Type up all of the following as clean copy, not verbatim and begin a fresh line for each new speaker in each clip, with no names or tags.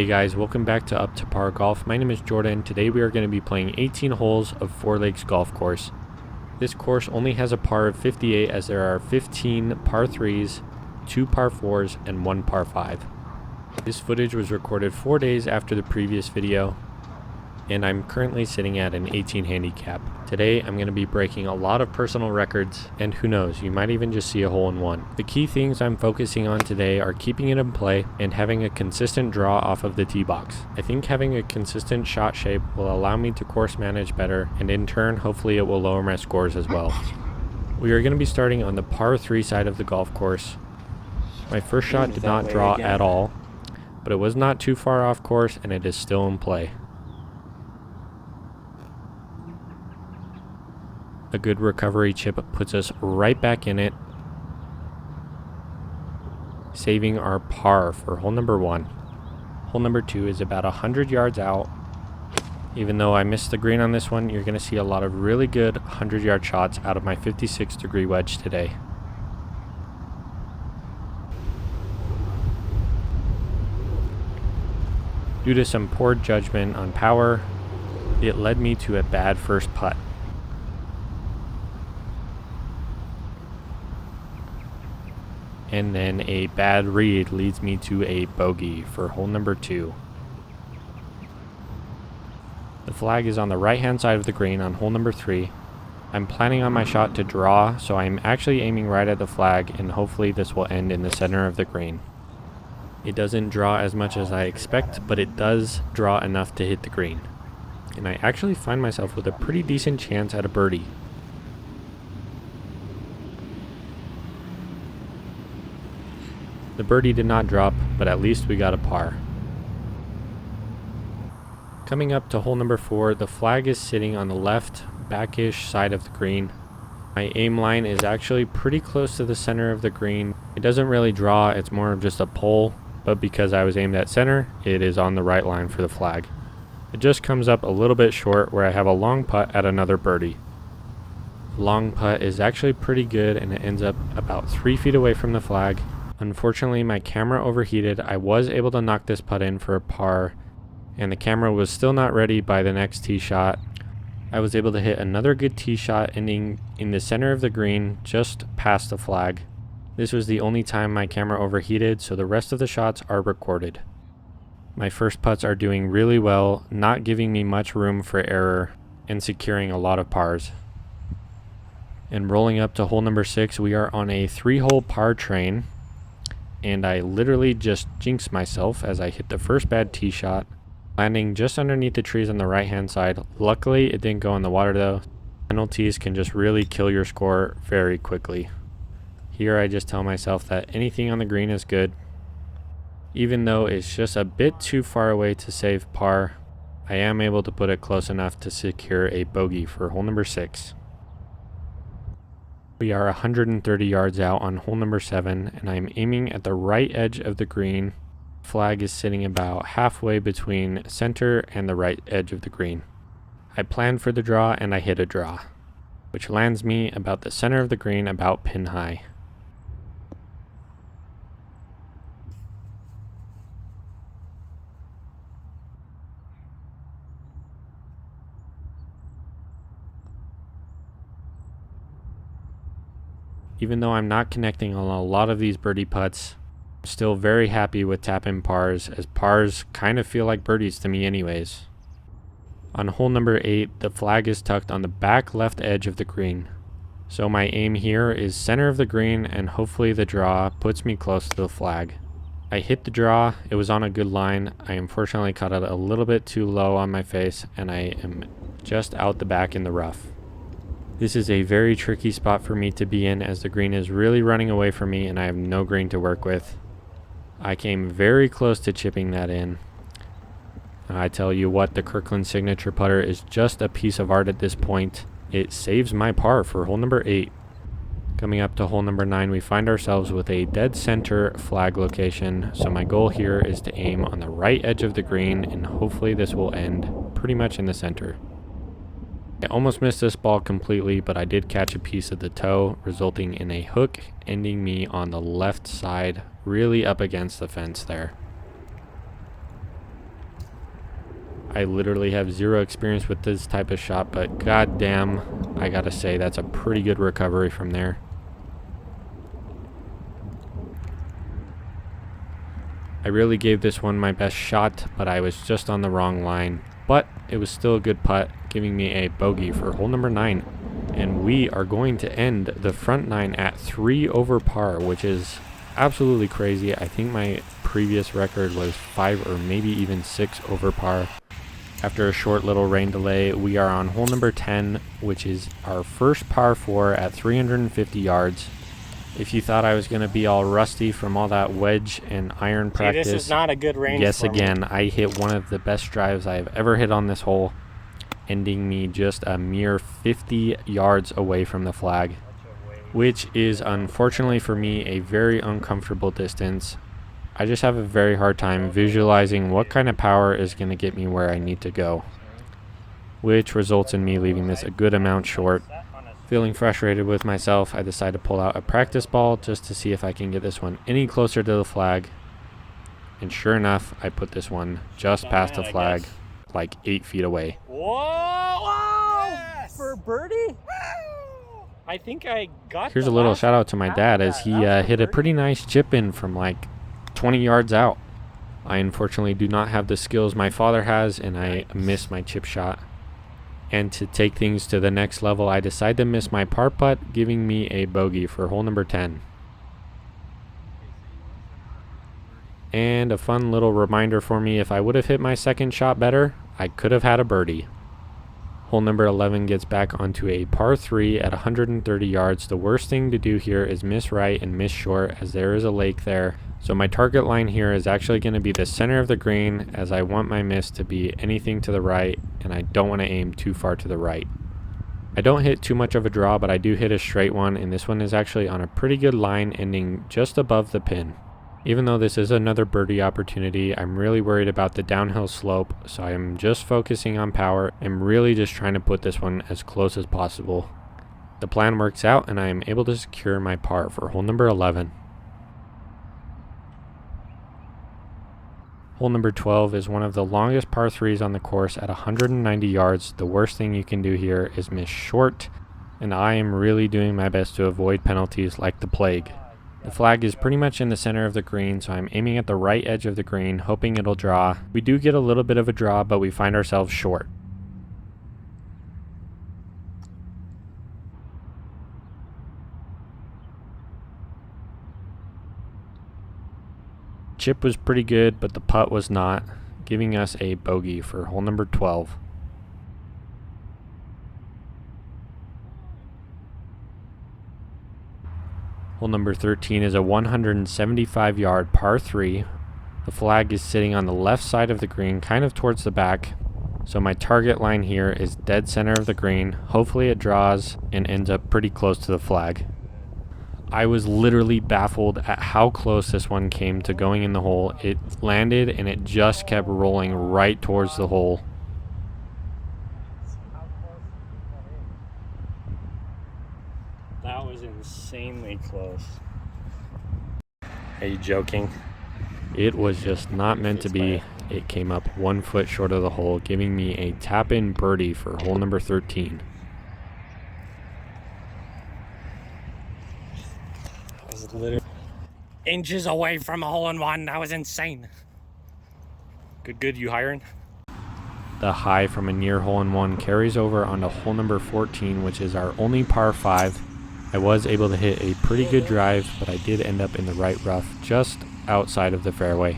Hey guys, welcome back to Up to Par Golf. My name is Jordan. Today we are going to be playing 18 holes of Fore Lakes golf course. This course only has a par of 58 as there are 15 par 3s, 2 par 4s, and 1 par 5. This footage was recorded 4 days after the previous video, and I'm currently sitting at an 18 handicap. Today I'm going to be breaking a lot of personal records, and who knows, you might even just see a hole in one. The key things I'm focusing on today are keeping it in play and having a consistent draw off of the tee box. I think having a consistent shot shape will allow me to course manage better, and in turn hopefully it will lower my scores as well. We are going to be starting on the par 3 side of the golf course. My first shot did not draw at all, but it was not too far off course and it is still in play. A good recovery chip puts us right back in it, saving our par for hole number 1. Hole number 2 is about 100 yards out. Even though I missed the green on this one, you're going to see a lot of really good 100-yard shots out of my 56-degree wedge today. Due to some poor judgment on power, it led me to a bad first putt. And then a bad read leads me to a bogey for hole number 2. The flag is on the right hand side of the green on hole number 3. I'm planning on my shot to draw, so I'm actually aiming right at the flag, and hopefully this will end in the center of the green. It doesn't draw as much as I expect, but it does draw enough to hit the green. And I actually find myself with a pretty decent chance at a birdie. The birdie did not drop, but at least we got a par. Coming up to hole number 4, the flag is sitting on the left backish side of the green. My aim line is actually pretty close to the center of the green. It doesn't really draw, it's more of just a pull, but because I was aimed at center, it is on the right line for the flag. It just comes up a little bit short where I have a long putt at another birdie. Long putt is actually pretty good and it ends up about 3 feet away from the flag. Unfortunately, my camera overheated. I was able to knock this putt in for a par, and the camera was still not ready by the next tee shot. I was able to hit another good tee shot ending in the center of the green just past the flag. This was the only time my camera overheated, so the rest of the shots are recorded. My first putts are doing really well, not giving me much room for error and securing a lot of pars. And rolling up to hole number 6, we are on a 3-hole par train. And I literally just jinxed myself as I hit the first bad tee shot, landing just underneath the trees on the right hand side. Luckily it didn't go in the water though. Penalties can just really kill your score very quickly. Here I just tell myself that anything on the green is good. Even though it's just a bit too far away to save par, I am able to put it close enough to secure a bogey for hole number 6. We are 130 yards out on hole number 7, and I'm aiming at the right edge of the green. Flag is sitting about halfway between center and the right edge of the green. I planned for the draw and I hit a draw, which lands me about the center of the green, about pin high. Even though I'm not connecting on a lot of these birdie putts, I'm still very happy with tap-in pars, as pars kind of feel like birdies to me anyways. On hole number 8, the flag is tucked on the back left edge of the green. So my aim here is center of the green, and hopefully the draw puts me close to the flag. I hit the draw, it was on a good line. I unfortunately caught it a little bit too low on my face, and I am just out the back in the rough. This is a very tricky spot for me to be in, as the green is really running away from me and I have no green to work with. I came very close to chipping that in. I tell you what, the Kirkland signature putter is just a piece of art at this point. It saves my par for hole number 8. Coming up to hole number 9, we find ourselves with a dead center flag location, so my goal here is to aim on the right edge of the green, and hopefully this will end pretty much in the center. I almost missed this ball completely, but I did catch a piece of the toe, resulting in a hook ending me on the left side, really up against the fence there. I literally have zero experience with this type of shot, but goddamn, I gotta say that's a pretty good recovery from there. I really gave this one my best shot, but I was just on the wrong line. But it was still a good putt, giving me a bogey for hole number 9. And we are going to end the front 9 at 3 over par, which is absolutely crazy. I think my previous record was 5 or maybe even 6 over par. After a short little rain delay, we are on hole number 10, which is our first par 4 at 350 yards. If you thought I was going to be all rusty from all that wedge and iron practice,
this is not a good range.
Yes, again, I hit one of the best drives I have ever hit on this hole, ending me just a mere 50 yards away from the flag, which is unfortunately for me a very uncomfortable distance. I just have a very hard time visualizing what kind of power is going to get me where I need to go, which results in me leaving this a good amount short. Feeling frustrated with myself, I decide to pull out a practice ball just to see if I can get this one any closer to the flag. And sure enough, I put this one just past the flag, like 8 feet away.
Whoa! Yes! For birdie? I think I got.
Here's a little shout out to my dad as he hit a pretty nice chip in from like 20 yards out. I unfortunately do not have the skills my father has, and I missed my chip shot. And to take things to the next level, I decide to miss my par putt, giving me a bogey for hole number 10. And a fun little reminder for me, if I would have hit my second shot better, I could have had a birdie. Hole number 11 gets back onto a par 3 at 130 yards. The worst thing to do here is miss right and miss short, as there is a lake there. So my target line here is actually going to be the center of the green, as I want my miss to be anything to the right, and I don't want to aim too far to the right. I don't hit too much of a draw, but I do hit a straight one, and this one is actually on a pretty good line, ending just above the pin. Even though this is another birdie opportunity, I'm really worried about the downhill slope, so I am just focusing on power. I'm really just trying to put this one as close as possible. The plan works out, and I am able to secure my par for hole number 11. Hole number 12 is one of the longest par 3s on the course at 190 yards. The worst thing you can do here is miss short, and I am really doing my best to avoid penalties like the plague. The flag is pretty much in the center of the green, so I'm aiming at the right edge of the green, hoping it'll draw. We do get a little bit of a draw, but we find ourselves short. Chip was pretty good, but the putt was not, giving us a bogey for hole number 12. Hole number 13 is a 175-yard par 3. The flag is sitting on the left side of the green, kind of towards the back. So my target line here is dead center of the green. Hopefully it draws and ends up pretty close to the flag. I was literally baffled at how close this one came to going in the hole. It landed and it just kept rolling right towards the hole.
That was insanely close.
Are you joking? It was just not meant to be. It came up 1 foot short of the hole, giving me a tap-in birdie for hole number 13.
I was literally inches away from a hole-in-one. That was insane. Good. You hiring?
The high from a near hole-in-one carries over onto hole number 14, which is our only par 5. I was able to hit a pretty good drive, but I did end up in the right rough, just outside of the fairway.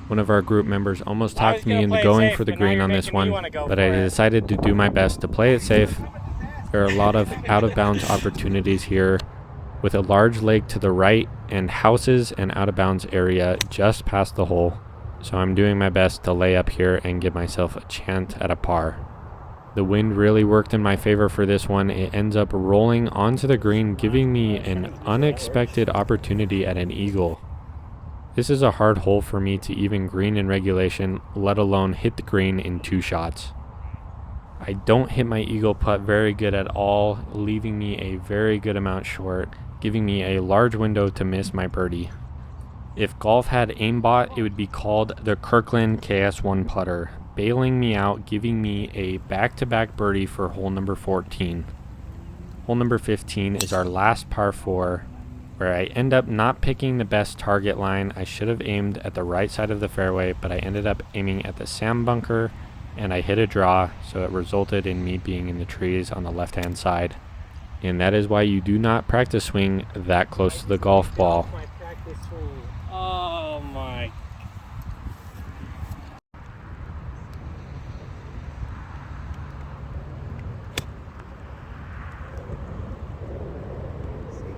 One of our group members almost talked me into going for the green on this one, but I decided to do my best to play it safe. There are a lot of out-of-bounds opportunities here, with a large lake to the right and houses and out-of-bounds area just past the hole. So I'm doing my best to lay up here and give myself a chance at a par. The wind really worked in my favor for this one. It ends up rolling onto the green, giving me an unexpected opportunity at an eagle. This is a hard hole for me to even green in regulation, let alone hit the green in 2 shots. I don't hit my eagle putt very good at all, leaving me a very good amount short, giving me a large window to miss my birdie. If golf had aimbot, it would be called the Kirkland KS1 putter. bailing me out, giving me a back-to-back birdie for hole number 14. Hole number 15 is our last par 4, where I end up not picking the best target line. I should have aimed at the right side of the fairway, but I ended up aiming at the sand bunker, and I hit a draw, so it resulted in me being in the trees on the left-hand side. And that is why you do not practice swing that close to the golf ball.
Oh my.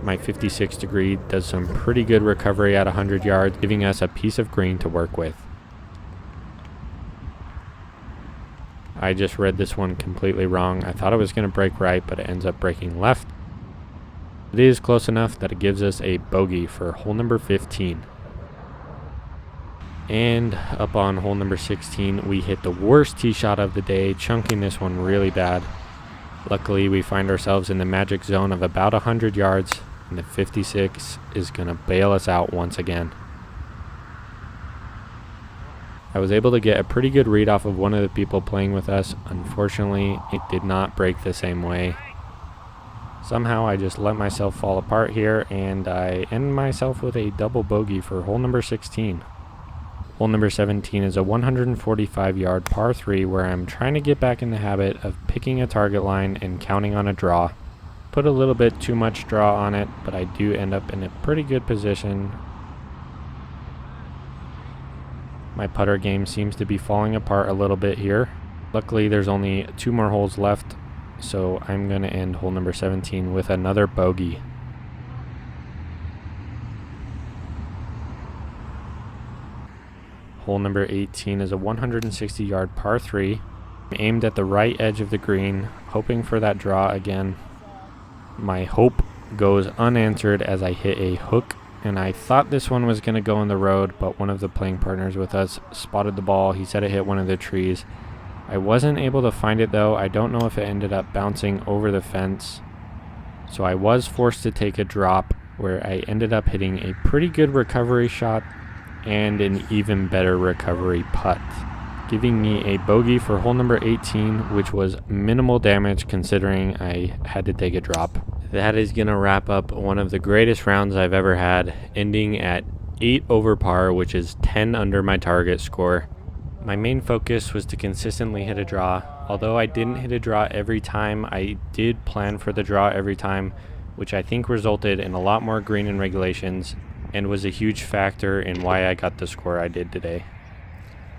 My 56 degree does some pretty good recovery at 100 yards, giving us a piece of green to work with. I just read this one completely wrong. I thought it was going to break right, but it ends up breaking left. It is close enough that it gives us a bogey for hole number 15. And up on hole number 16, we hit the worst tee shot of the day, chunking this one really bad. Luckily, we find ourselves in the magic zone of about 100 yards, and the 56 is going to bail us out once again. I was able to get a pretty good read off of one of the people playing with us. Unfortunately, it did not break the same way. Somehow I just let myself fall apart here, and I end myself with a double bogey for hole number 16. Hole number 17 is a 145-yard par 3 where I'm trying to get back in the habit of picking a target line and counting on a draw. Put a little bit too much draw on it, but I do end up in a pretty good position. My putter game seems to be falling apart a little bit here. Luckily, there's only 2 more holes left, so I'm going to end hole number 17 with another bogey. Hole number 18 is a 160-yard par 3. I'm aimed at the right edge of the green, hoping for that draw again. My hope goes unanswered as I hit a hook, and I thought this one was going to go in the road, but one of the playing partners with us spotted the ball. He said it hit one of the trees. I wasn't able to find it though. I don't know if it ended up bouncing over the fence, so I was forced to take a drop where I ended up hitting a pretty good recovery shot and an even better recovery putt, giving me a bogey for hole number 18, which was minimal damage considering I had to take a drop. That is going to wrap up one of the greatest rounds I've ever had, ending at 8 over par, which is 10 under my target score. My main focus was to consistently hit a draw. Although I didn't hit a draw every time, I did plan for the draw every time, which I think resulted in a lot more green in regulations and was a huge factor in why I got the score I did today.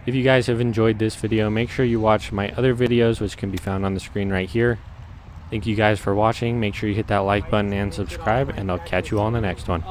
If you guys have enjoyed this video, make sure you watch my other videos, which can be found on the screen right here. Thank you guys for watching. Make sure you hit that like button and subscribe, and I'll catch you all in the next one.